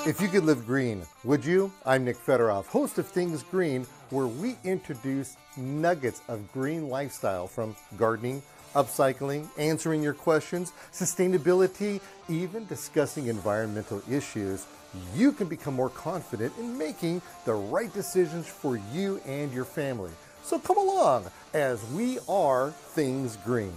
If you could live green, would you? I'm Nick Federoff, host of Things Green, where we introduce nuggets of green lifestyle from gardening, upcycling, answering your questions, sustainability, even discussing environmental issues. You can become more confident in making the right decisions for you and your family. So come along as we are Things Green.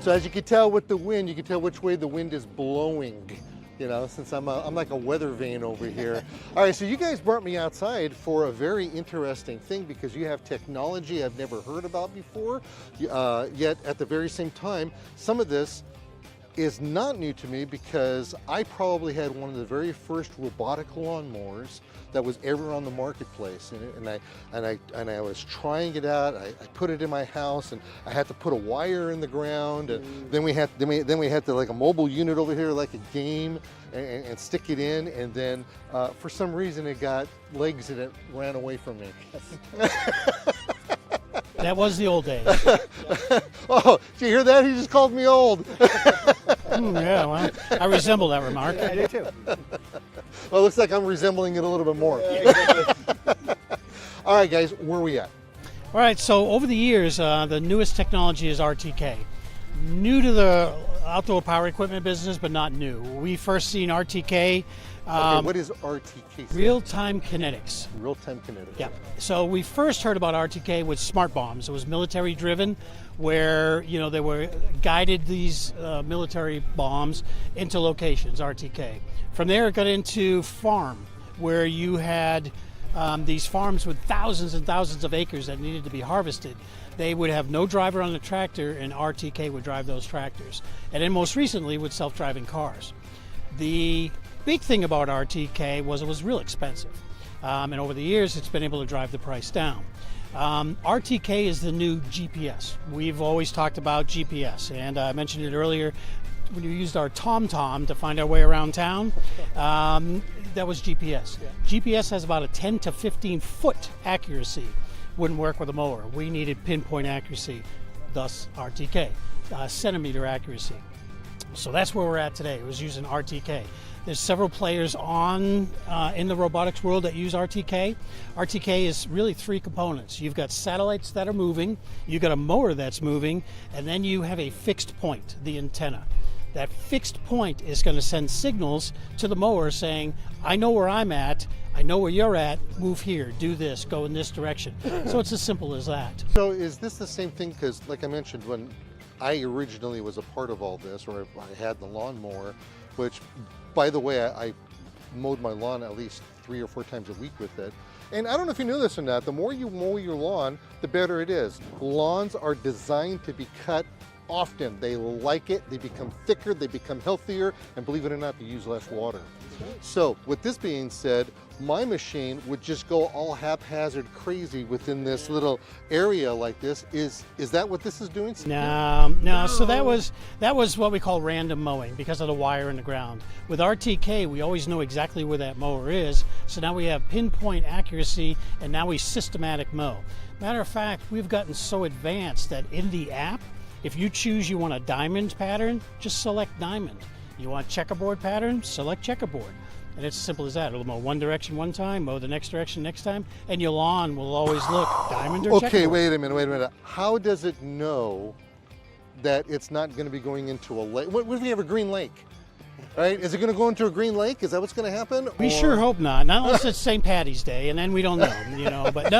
So as you can tell with the wind, you can tell which way the wind is blowing, you know, since I'm like a weather vane over here. All right, so you guys brought me outside for a very interesting thing because you have technology I've never heard about before, yet at the very same time, some of this is not new to me because I probably had one of the very first robotic lawnmowers that was ever on the marketplace, and I was trying it out. I put it in my house, and I had to put a wire in the ground, and then we had to like a mobile unit over here, like a game, and stick it in, and then for some reason it got legs and it ran away from me. That was the old days. Oh, did you hear that? He just called me old. Yeah, well, I resemble that remark. I do too. Well, it looks like I'm resembling it a little bit more. All right, guys, where are we at? All right, so over the years, the newest technology is RTK. New to the outdoor power equipment business, but not new. We first seen RTK. Okay, what is RTK? Real-time kinetics. Real-time kinetics. Yeah. So we first heard about RTK with smart bombs. It was military driven, where they were guided these military bombs into locations. RTK. From there, it got into farm, where you had these farms with thousands and thousands of acres that needed to be harvested. They would have no driver on the tractor, and RTK would drive those tractors. And then most recently with self-driving cars. The big thing about RTK was it was real expensive. And over the years, it's been able to drive the price down. RTK is the new GPS. We've always talked about GPS, and I mentioned it earlier when you used our TomTom to find our way around town. That was GPS. Yeah. GPS has about a 10 to 15 foot accuracy. Wouldn't work with a mower. We needed pinpoint accuracy, thus RTK, centimeter accuracy. So that's where we're at today. It was using RTK. There's several players in the robotics world that use RTK. RTK is really three components. You've got satellites that are moving, you've got a mower that's moving, and then you have a fixed point, the antenna. That fixed point is going to send signals to the mower saying, I know where I'm at, I know where you're at, move here, do this, go in this direction. So it's as simple as that. So is this the same thing? Because like I mentioned, when I originally was a part of all this, or I had the lawnmower, which, by the way, I mowed my lawn at least 3 or 4 times a week with it. And I don't know if you knew this or not, the more you mow your lawn, the better it is. Lawns are designed to be cut often. They like it, they become thicker, they become healthier, and believe it or not, they use less water. So with this being said, my machine would just go all haphazard crazy within this little area like this. Is that what this is doing? No. So that was what we call random mowing because of the wire in the ground. With RTK, we always know exactly where that mower is. So now we have pinpoint accuracy, and now we systematic mow. Matter of fact, we've gotten so advanced that in the app, if you choose you want a diamond pattern, just select diamond. You want checkerboard pattern, select checkerboard. And it's as simple as that. It'll mow one direction one time, mow the next direction next time, and your lawn will always look diamond or checkerboard. Okay, wait a minute. How does it know that it's not going to be going into a lake? What if we have a green lake? Right? Is it going to go into a green lake? Is that what's going to happen? We sure hope not. Not unless it's St. Patty's Day, and then we don't know, But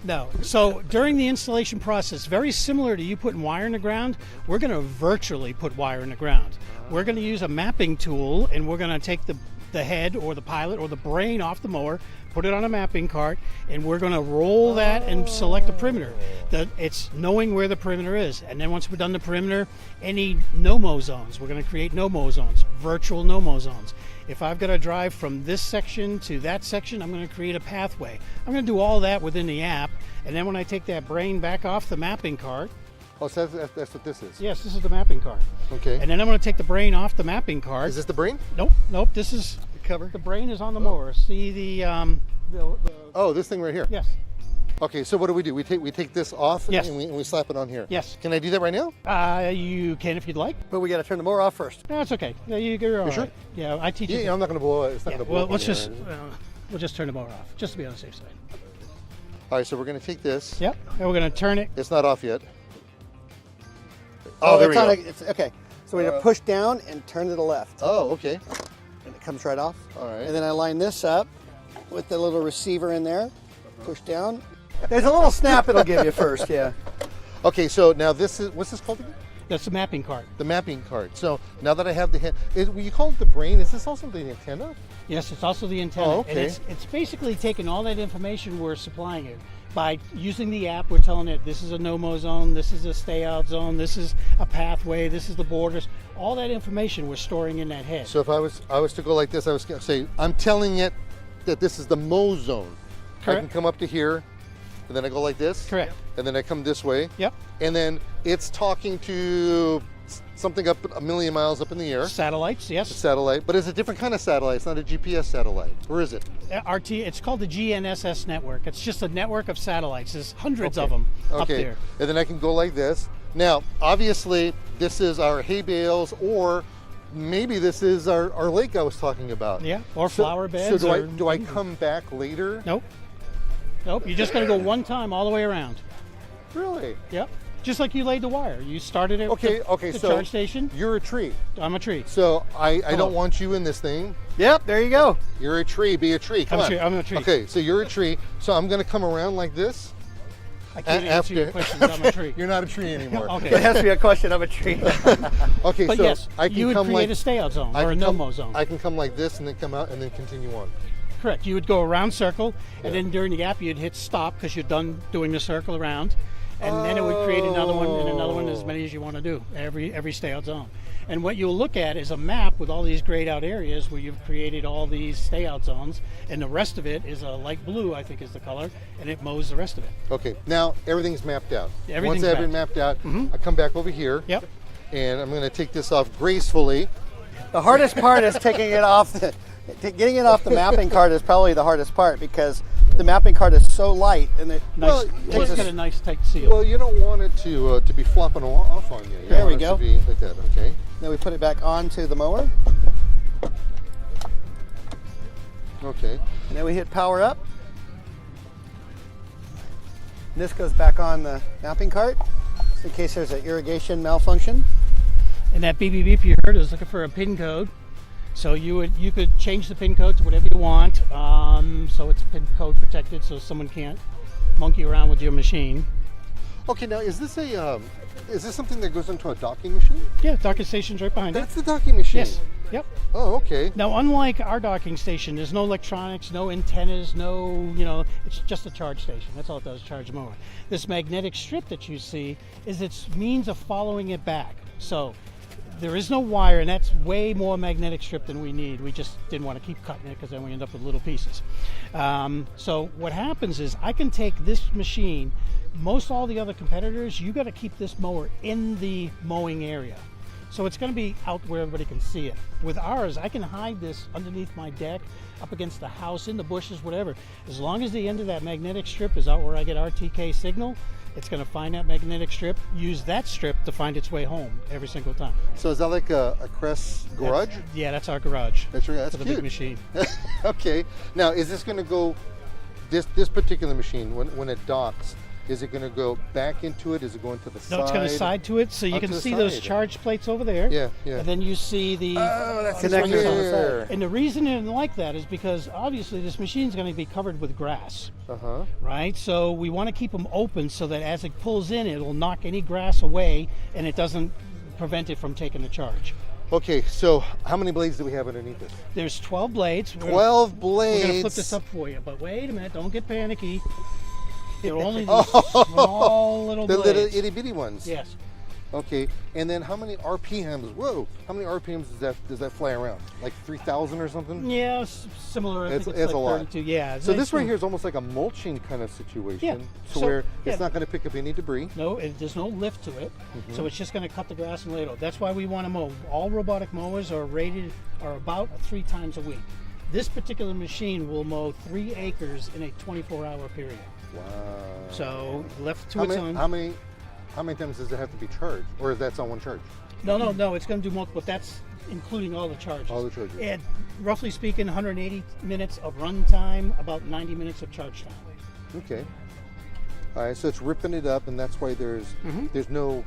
no. So during the installation process, very similar to you putting wire in the ground, we're going to virtually put wire in the ground. We're going to use a mapping tool, and we're going to take the the head or the pilot or the brain off the mower, put it on a mapping cart, and we're going to roll that and select a perimeter. It's knowing where the perimeter is. And then once we've done the perimeter, any no-mow zones, we're going to create no-mow zones, virtual no-mow zones. If I've got to drive from this section to that section, I'm going to create a pathway. I'm going to do all that within the app. And then when I take that brain back off the mapping cart. Oh, so that's what this is? Yes, this is the mapping cart. Okay. And then I'm going to take the brain off the mapping cart. Is this the brain? Nope. This is the cover. The brain is on the mower. See the oh, this thing right here. Yes. Okay, so what do? We take this off Yes. and we slap it on here. Yes. Can I do that right now? You can if you'd like. But we got to turn the mower off first. No, it's okay. You're all sure? right. Yeah, I teach you. Yeah, I'm not going to blow it. It's not Yeah, going to blow well, up let's on you, just right? we'll just turn the mower off, just to be on the safe side. All right, so we're going to take this. Yep. And we're going to turn it. It's not off yet. Oh, there we it's go. It's, okay, so we're going to push down and turn to the left. Oh, okay. And it comes right off. All right. And then I line this up with the little receiver in there. Push down. There's a little snap it'll give you first, yeah. Okay, so now this is, what's this called again? That's the mapping cart. The mapping cart. So now that I have the head, you call it the brain, is this also the antenna? Yes, it's also the antenna. Oh, okay. And it's basically taking all that information we're supplying it. By using the app, we're telling it this is a no-mow zone, this is a stay-out zone, this is a pathway, this is the borders. All that information we're storing in that head. So if I was to go like this, I was going to say, I'm telling it that this is the mow zone. Correct. I can come up to here, and then I go like this. Correct. And then I come this way. Yep. And then it's talking to something up a million miles up in the air. Satellites, yes. Satellite, but it's a different kind of satellite. It's not a GPS satellite. Where is it? It's called the GNSS network. It's just a network of satellites. There's hundreds of them up Okay. there. And then I can go like this. Now, obviously, this is our hay bales, or maybe this is our lake I was talking about. Yeah, or flower beds. So or do I come back later? Nope. Nope. You just got to go one time all the way around. Really? Yep. Just like you laid the wire. You started it. Okay. The, Okay. the So charge station. you're a tree. I'm a tree. So I don't on. want you in this thing. Yep, there you go. You're a tree. Be a tree. Come I'm a on. tree, I'm a tree. Okay. So you're a tree. So I'm going to come around like this. I can't answer your questions. I'm a tree. You're not a tree anymore. There Okay. has to be a question of a tree. Okay. But so yes, I can you would come create like a stay-out zone I or a can come- no-mow zone. I can come like this and then come out and then continue on. Correct. You would go around circle, and Yeah. then during the gap, you'd hit stop because you're done doing the circle around, and then it would create another one and another one, as many as you want to do. Every stay-out zone. And what you'll look at is a map with all these grayed out areas where you've created all these stay-out zones, and the rest of it is a light blue, I think is the color, and it mows the rest of it. Okay, now everything's mapped out. Everything's Once everything's mapped out, I come back over here. Yep. And I'm going to take this off gracefully. The hardest part is taking it off. Getting it off the mapping cart is probably the hardest part because the mapping cart is so light and it Nice. takes It's us. got a nice tight seal. Well, you don't want it to be flopping off on you. You There we want it go. to be like that, okay? Then we put it back onto the mower, Okay. and then we hit power up. And this goes back on the mapping cart in case there's an irrigation malfunction. And that beep beep beep you heard is looking for a pin code. So you could change the pin code to whatever you want. So it's pin code protected, so someone can't monkey around with your machine. Okay, now is this something that goes into a docking machine? Yeah, docking station's right behind That's the docking machine. it. Yes. Yep. Oh, okay. Now, unlike our docking station, there's no electronics, no antennas, it's just a charge station. That's all it does, charge a mower. This magnetic strip that you see is its means of following it back. So there is no wire, and that's way more magnetic strip than we need. We just didn't want to keep cutting it because then we end up with little pieces. So what happens is I can take this machine, most all the other competitors, you got to keep this mower in the mowing area. So it's going to be out where everybody can see it. With ours, I can hide this underneath my deck, up against the house, in the bushes, whatever. As long as the end of that magnetic strip is out where I get RTK signal, it's going to find that magnetic strip, use that strip to find its way home every single time. So is that like a Kress garage? Yeah, that's our garage. That's For the cute. big machine. Okay. Now, is this going to go, this particular machine, when it docks, is it going to go back into it? Is it going to the side? No, it's going to side to it, so you Up can to the see those side. charge plates over there. Yeah, yeah. And then you see the that's Connectors on the here. And the reason it's like that is because obviously this machine's going to be covered with grass, Uh-huh. right? So we want to keep them open so that as it pulls in, it'll knock any grass away and it doesn't prevent it from taking the charge. Okay, so how many blades do we have underneath this? There's 12 blades. 12 We're blades. going to flip this up for you, but wait a minute, don't get panicky. They're only these small little The blades. little itty bitty ones. Yes. Okay, and then how many RPMs? Whoa, how many RPMs does that fly around? Like 3,000 or something? Yeah, similar. I think It's it's a like lot. 32. Yeah. So this right here is almost like a mulching kind of situation, Yeah, to so- where yeah. it's not going to pick up any debris. No, there's no lift to it, Mm-hmm. so it's just going to cut the grass and lay it out. That's why we want to mow. All robotic mowers are rated about 3 times a week. This particular machine will mow 3 acres in a 24-hour period. Wow. So left to How its many, own. how many times does it have to be charged, or is that on one charge? No. It's going to do multiple. That's including all the charges. All the charges. And roughly speaking, 180 minutes of run time, about 90 minutes of charge time. Okay. All right, so it's ripping it up, and that's why there's no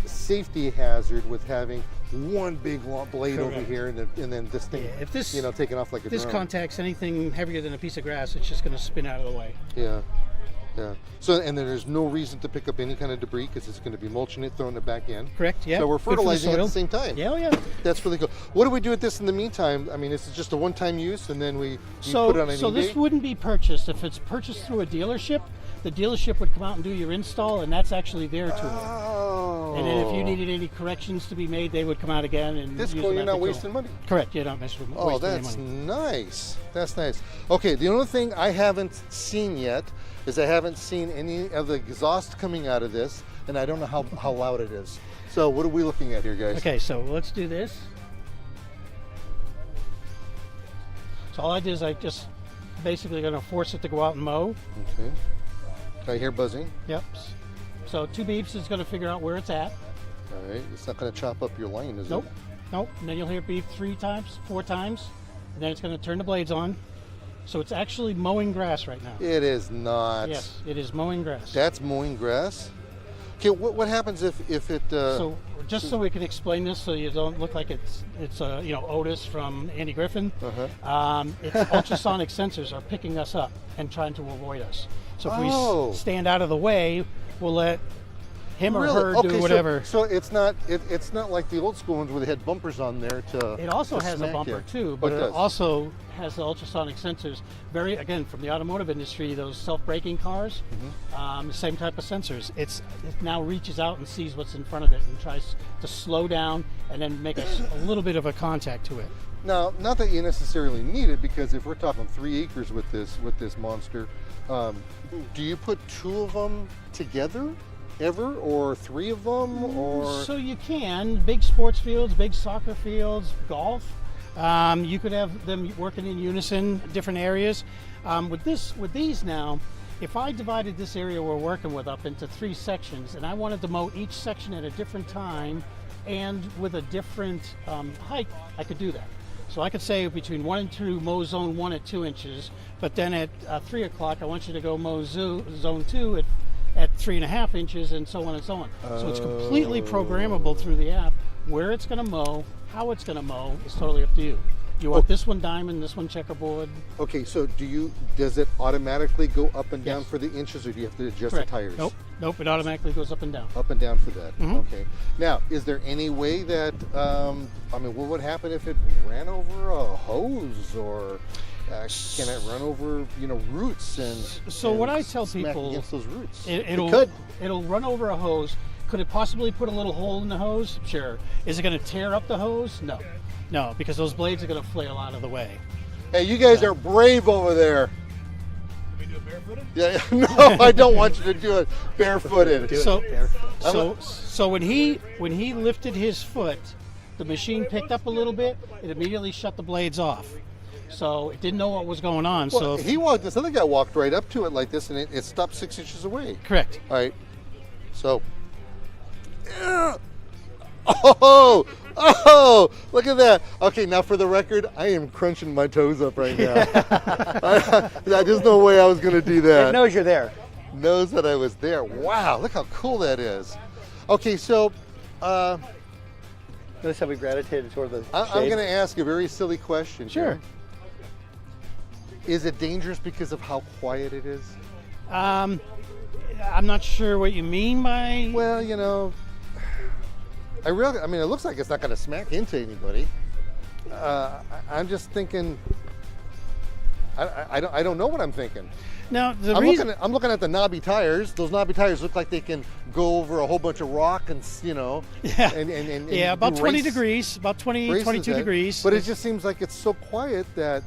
safety hazard with having one big long blade over Correct. here, and then this thing, Yeah, if this taking off like a this drone. contacts anything heavier than a piece of grass, it's just going to spin out of the way. Yeah. Yeah. So, and then there's no reason to pick up any kind of debris because it's going to be mulching it, throwing it back in. Correct. Yeah. So we're Good for the fertilizing at the soil. same time. Yeah. Oh, yeah. That's really cool. What do we do with this in the meantime? I mean, is it just a one-time use, and then we put it on an So this eBay? wouldn't be purchased. If it's purchased through a dealership, the dealership would come out and do your install, and that's actually their tool. Oh. And then if you needed any corrections to be made, they would come out again and This use cool, them you're at not the tool. wasting money. Correct. You're not wasting Oh, any that's money. nice. That's nice. Okay, the only thing I haven't seen yet is I haven't seen any of the exhaust coming out of this, and I don't know how loud it is. So what are we looking at here, guys? Okay, so let's do this. So all I did is I just basically going to force it to go out and mow. Okay. I hear buzzing. Yep. So 2 beeps is going to figure out where it's at. All right. It's not going to chop up your line, is Nope. it? Nope. And then you'll hear beep 3 times, 4 times, and then it's going to turn the blades on. So it's actually mowing grass right now. It is not. Yes, it is mowing grass. That's mowing grass. Okay. What happens if it? So just so we can explain this, so you don't look like it's Otis from Andy Griffin. Its ultrasonic sensors are picking us up and trying to avoid us. So if Oh. we stand out of the way, we'll let him or Really? her Okay, do whatever. So it's not like the old school ones where they had bumpers on there to. It also to has a smack bumper you. too, Oh, but it it does. also has the ultrasonic sensors. Again, from the automotive industry, those self-braking cars, same type of sensors. It now reaches out and sees what's in front of it and tries to slow down and then make a little bit of a contact to it. Now, not that you necessarily need it, because if we're talking 3 acres with this monster, do you put 2 of them together ever, or 3 of them, or? So you can big sports fields, big soccer fields, golf. You could have them working in unison, different areas. With these now, if I divided this area we're working with up into 3 sections, and I wanted to mow each section at a different time and with a different height, I could do that. So I could say between 1 and 2, mow zone 1 at 2 inches, but then at 3 o'clock, I want you to go mow zone 2 at 3.5 inches, and so on and so on. So it's completely programmable through the app. Where it's going to mow, how it's going to mow is totally up to you. You want this one diamond, this one checkerboard. Okay, so does it automatically go up and down Yes. for the inches, or do you have to adjust Correct. the tires? Nope. It automatically goes up and down. Up and down for that. Mm-hmm. Okay. Now, is there any way that what would happen if it ran over a hose, or can it run over roots and? So and what I tell smack people, against those roots? It'll run over a hose. Could it possibly put a little hole in the hose? Sure. Is it going to tear up the hose? No, because those blades are going to flail out of the way. Hey, you guys are brave over there. Can we do it barefooted? Yeah, no, I don't want you to do it barefooted. So when he lifted his foot, the machine picked up a little bit. It immediately shut the blades off. So it didn't know what was going on. Well, So he walked. This other guy walked right up to it like this, and it stopped 6 inches away. correct. All right. So. Oh! Look at that. Okay, now for the record, I am crunching my toes up right now. There's no way I was going to do that. It knows you're there. Knows that I was there. Wow, look how cool that is. Okay, so Notice how we gravitated toward the I'm shade? going to ask a very silly question. Sure. here. Is it dangerous because of how quiet it is? I'm not sure what you mean by. Well, I mean, it looks like it's not going to smack into anybody. I'm just thinking. I don't know what I'm thinking. Now, I'm looking at the knobby tires. Those knobby tires look like they can go over a whole bunch of rock and, you know. Yeah, and yeah, about do 20 degrees, about 20, 22 degrees. But it just seems like it's so quiet that,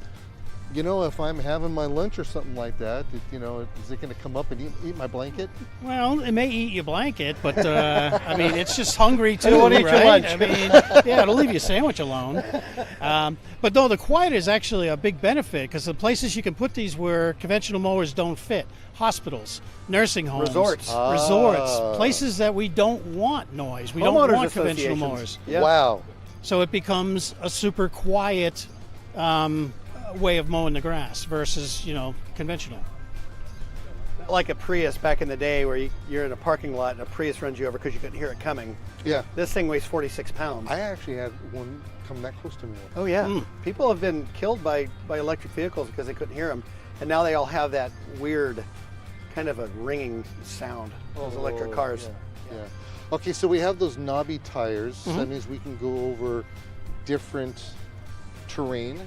you know, if I'm having my lunch or something like that, you know, is it going to come up and eat my blanket? Well, it may eat your blanket, but I mean, it's just hungry too. It won't eat your right? lunch. I mean, yeah, it'll leave your sandwich alone. But no, the quiet is actually a big benefit because the places you can put these where conventional mowers don't fit: hospitals, nursing homes, Resorts. places that we don't want noise. We don't Homeowners want conventional associations. mowers. Yeah. Wow. So it becomes a super quiet way of mowing the grass versus, you know, conventional. Like a Prius back in the day where you're in a parking lot and a Prius runs you over because you couldn't hear it coming. Yeah. This thing weighs 46 pounds. I actually had one come that close to me. Oh yeah, people have been killed by electric vehicles because they couldn't hear them, and now they all have that weird, kind of a ringing sound. Those electric cars. Yeah. Okay, so we have those knobby tires. That means we can go over different terrain.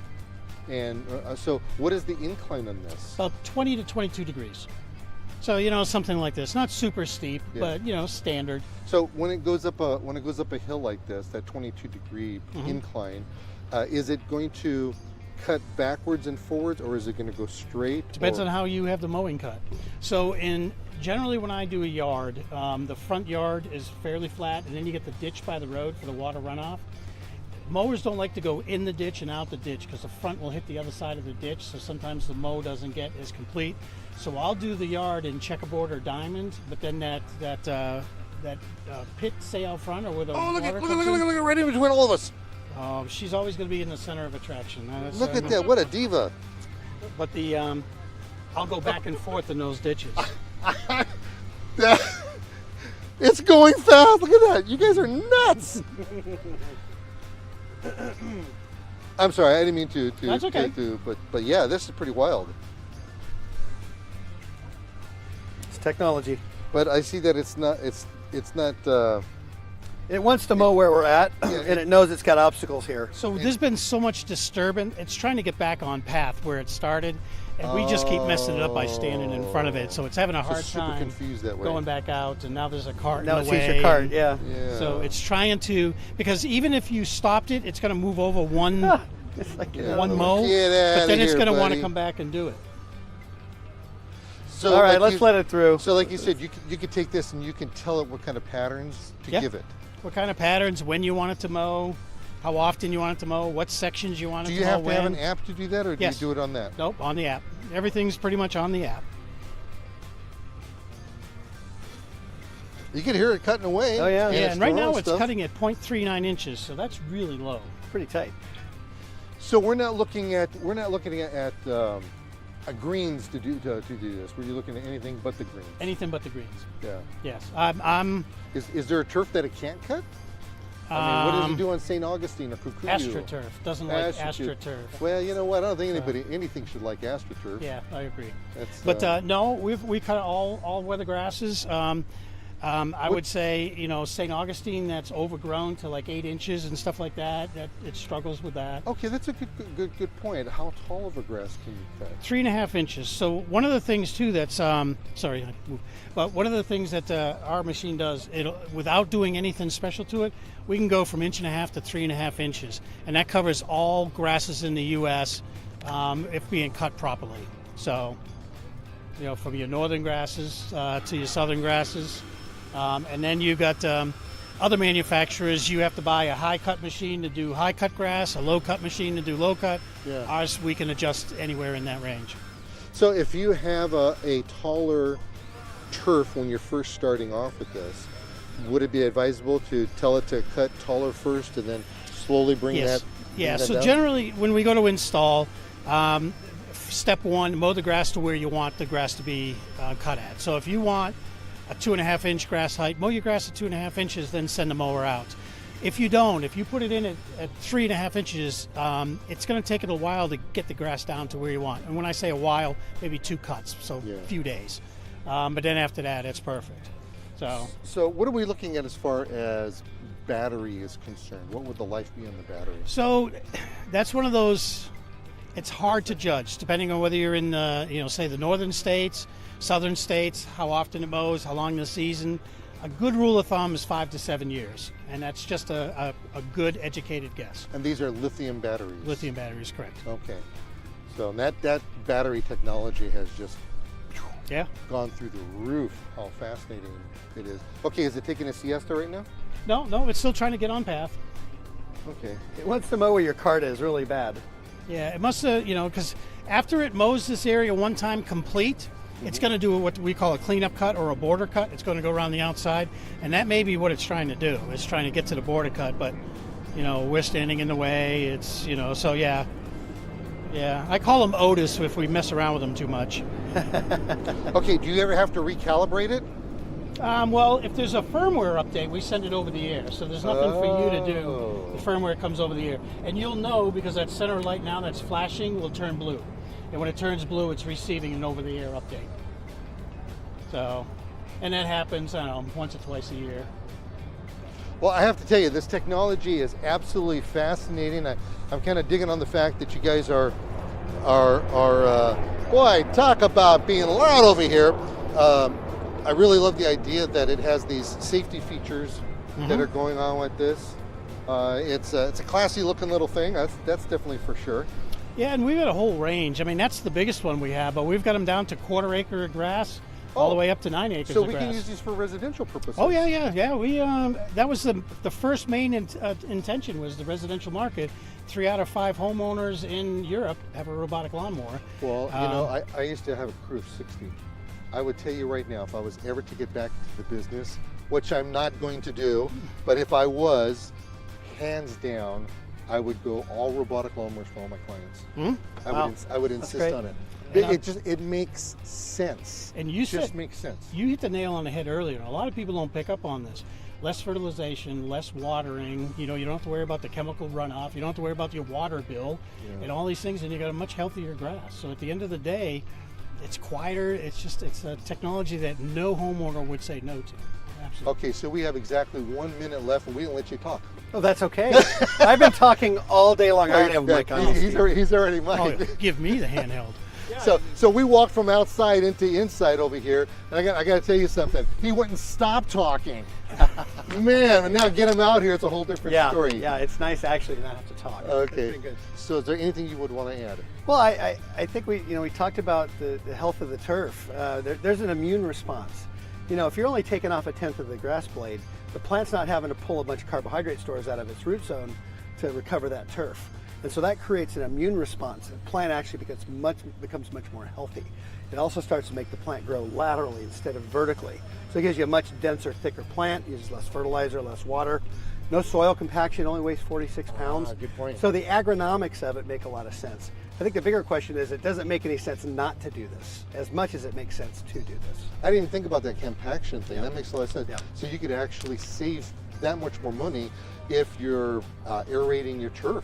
And so, what is the incline on this? About 20 to 22 degrees. So, you know, something like this, not super steep, Yeah. but, you know, standard. So when it goes up a hill like this, that 22-degree incline, is it going to cut backwards and forwards, or is it going to go straight? Depends on how you have the mowing cut. So generally when I do a yard, the front yard is fairly flat, and then you get the ditch by the road for the water runoff. Mowers don't like to go in the ditch and out the ditch because the front will hit the other side of the ditch, so sometimes the mow doesn't get as complete. So I'll do the yard in checkerboard or diamond, but then that pit, say out front, or where the look water at comes in, right in between all of us. she's always going to be in the center of attraction. Look at that! What a diva! But I'll go back and forth in those ditches. It's going fast. Look at that! You guys are nuts. I'm sorry, I didn't mean to. That's okay. But yeah, this is pretty wild. It's technology. But I see that it's not. It wants to mow where we're at, and it knows it's got obstacles here. So there's been so much disturbance. It's trying to get back on path where it started, and we just keep messing it up by standing in front of it. So it's having a hard super time confused that way. going back out, and now there's a cart Now in it the sees way. your cart, yeah. Yeah. So it's trying to, because even if you stopped it, it's going to move over one It's like, one mow, Get but outta then it's here, going to want to buddy. come back and do it. So all right, like let's you- let it through. So like you said, you could take this and you can tell it what kind of patterns to Yeah. give it. What kind of patterns, when you want it to mow, how often you want it to mow, what sections you want it Do to you mow, have to when. have an app to do that, or do Yes. you do it on that? Nope, on the app. Everything's pretty much on the app. You can hear it cutting away. Oh, yeah. Yeah, and right now it's stuff. cutting at 0.39 inches, so that's really low. Pretty tight. So we're not looking at greens to do this. We're looking at anything but the greens. Anything but the greens. Yeah. Yes, I'm Is there a turf that it can't cut? I mean, what does it do on St. Augustine or Cucuyo? AstroTurf doesn't like AstroTurf. AstroTurf. Well, you know what? I don't think anything should like AstroTurf. Yeah, I agree. That's, But no, we cut all weather grasses. I would say, you know, St. Augustine, that's overgrown to like 8 inches and stuff like that. That it struggles with that. okay, that's a good point. How tall of a grass can you cut? 3.5 inches. So one of the things too that's but one of the things that our machine does, without doing anything special to it, we can go from 1.5 to 3.5 inches, and that covers all grasses in the U.S. If being cut properly. So, you know, from your northern grasses to your southern grasses, and then you got other manufacturers. You have to buy a high cut machine to do high cut grass, a low cut machine to do low cut. Yeah. Ours, we can adjust anywhere in that range. So if you have a taller turf when you're first starting off with this, would it be advisable to tell it to cut taller first and then slowly bring Yes. that? Yeah. bring that So down? generally, when we go to install, step one, mow the grass to where you want the grass to be cut at. So if you want a 2.5 inch grass height, mow your grass at 2.5 inches, then send the mower out. If you don't, if you put it in at 3.5 inches, it's going to take it a while to get the grass down to where you want. And when I say a while, maybe 2 cuts, so Yeah. a few days. But then after that, it's perfect. So So what are we looking at as far as battery is concerned? What would the life be on the battery? So that's one of those, it's hard to judge depending on whether you're in, say the northern states, southern states, how often it mows, how long the season. A good rule of thumb is 5 to 7 years, and that's just a good educated guess. And these are lithium batteries? Lithium batteries, correct. Okay. So that battery technology has just gone through the roof. How fascinating it is. Okay, is it taking a siesta right now? No, it's still trying to get on path. Okay. It wants to mow where your cart is really bad. Yeah, it must have, because after it mows this area one time complete, it's going to do what we call a cleanup cut or a border cut. It's going to go around the outside, and that may be what it's trying to do. It's trying to get to the border cut, but, we're standing in the way. It's, so yeah. Yeah, I call them Otis if we mess around with them too much. Okay, do you ever have to recalibrate it? Well, if there's a firmware update, we send it over the air. So there's nothing for you to do. The firmware comes over the air. And you'll know because that center light now that's flashing will turn blue. And when it turns blue, it's receiving an over-the-air update. So, and that happens, I don't know, once or twice a year. Well, I have to tell you, this technology is absolutely fascinating. I'm kind of digging on the fact that you guys are boy, talk about being loud over here. I really love the idea that it has these safety features that are going on with this. It's a classy looking little thing. That's definitely for sure. Yeah, and we've got a whole range. I mean, that's the biggest one we have, but we've got them down to 1/4 acre of grass, all the way up to 9 acres so of we grass. can use these for residential purposes. Oh yeah. We that was the first main intention was the residential market. 3 out of 5 homeowners in Europe have a robotic lawnmower. Well, I used to have a crew of 60. I would tell you right now, if I was ever to get back to the business, which I'm not going to do, but if I was, hands down, I would go all robotic lawnmowers for all my clients. I would insist on it. It makes sense. And you just makes sense. You hit the nail on the head earlier. A lot of people don't pick up on this. Less fertilization, less watering. You don't have to worry about the chemical runoff. You don't have to worry about your water bill and all these things, and you got a much healthier grass. So at the end of the day, it's quieter. It's a technology that no homeowner would say no to. Absolutely. Okay, so we have exactly 1 minute left, and we didn't let you talk. Oh, that's okay. I've been talking all day long. I already have a mic on. He's already mic'd. Oh, give me the handheld. So we walked from outside into inside over here, and I got to tell you something. He wouldn't stop talking. Man, and now get him out here, it's a whole different story. Yeah, it's nice actually not have to talk. Okay. It's been good. So is there anything you would want to add? Well, I think we talked about the health of the turf. There's an immune response. If you're only taking off 1/10 of the grass blade, the plant's not having to pull a bunch of carbohydrate stores out of its root zone to recover that turf. And so that creates an immune response. The plant actually becomes much more healthy. It also starts to make the plant grow laterally instead of vertically. So it gives you a much denser, thicker plant, uses less fertilizer, less water. No soil compaction, only weighs 46 pounds. Good point. So the agronomics of it make a lot of sense. I think the bigger question is, it doesn't make any sense not to do this as much as it makes sense to do this. I didn't even think about that compaction thing. That makes a lot of sense. Yeah. So you could actually save that much more money if you're aerating your turf.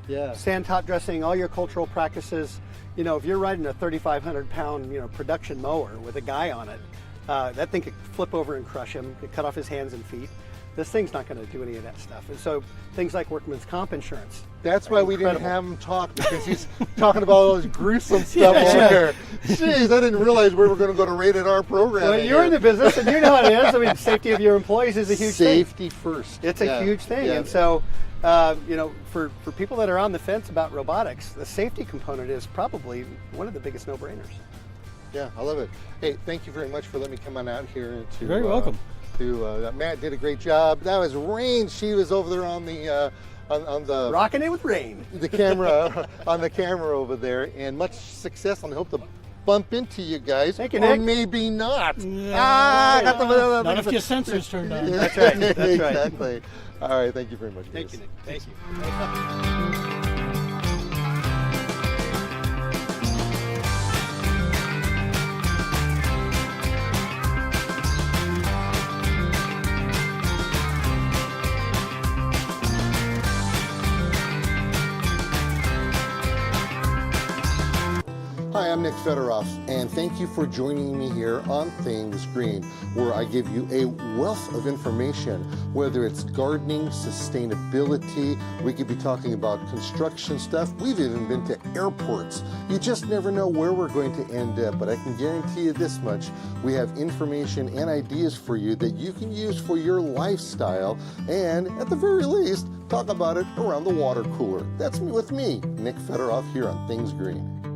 Yeah. Sand top dressing, all your cultural practices. If you're riding a 3,500 pound, production mower with a guy on it, that thing could flip over and crush him, could cut off his hands and feet. This thing's not going to do any of that stuff. And so things like workman's comp insurance. That's why we didn't have him talk, because he's talking about all this gruesome stuff over here. Jeez, I didn't realize we were going to go to rated R program. Well, you're in the business and you know how it is. I mean, safety of your employees is a huge thing. Safety first. It's a huge thing. Yeah. And so, for people that are on the fence about robotics, the safety component is probably one of the biggest no-brainers. Yeah, I love it. Hey, thank you very much for letting me come on out here. You're very welcome. Matt did a great job. That was Rain. She was over there on the on the rocking it with Rain. The camera on the camera over there, and much success. And I hope to bump into you guys. Thank you, or Nick. maybe not. Not if your sensors turned on. That's right. That's right. Exactly. All right. Thank you very much. Thank guys. you, Nick. Thank you. Hi, I'm Nick Federoff, and thank you for joining me here on Things Green, where I give you a wealth of information, whether it's gardening, sustainability, we could be talking about construction stuff, we've even been to airports. You just never know where we're going to end up, but I can guarantee you this much, we have information and ideas for you that you can use for your lifestyle, and at the very least, talk about it around the water cooler. That's me with me, Nick Federoff, here on Things Green.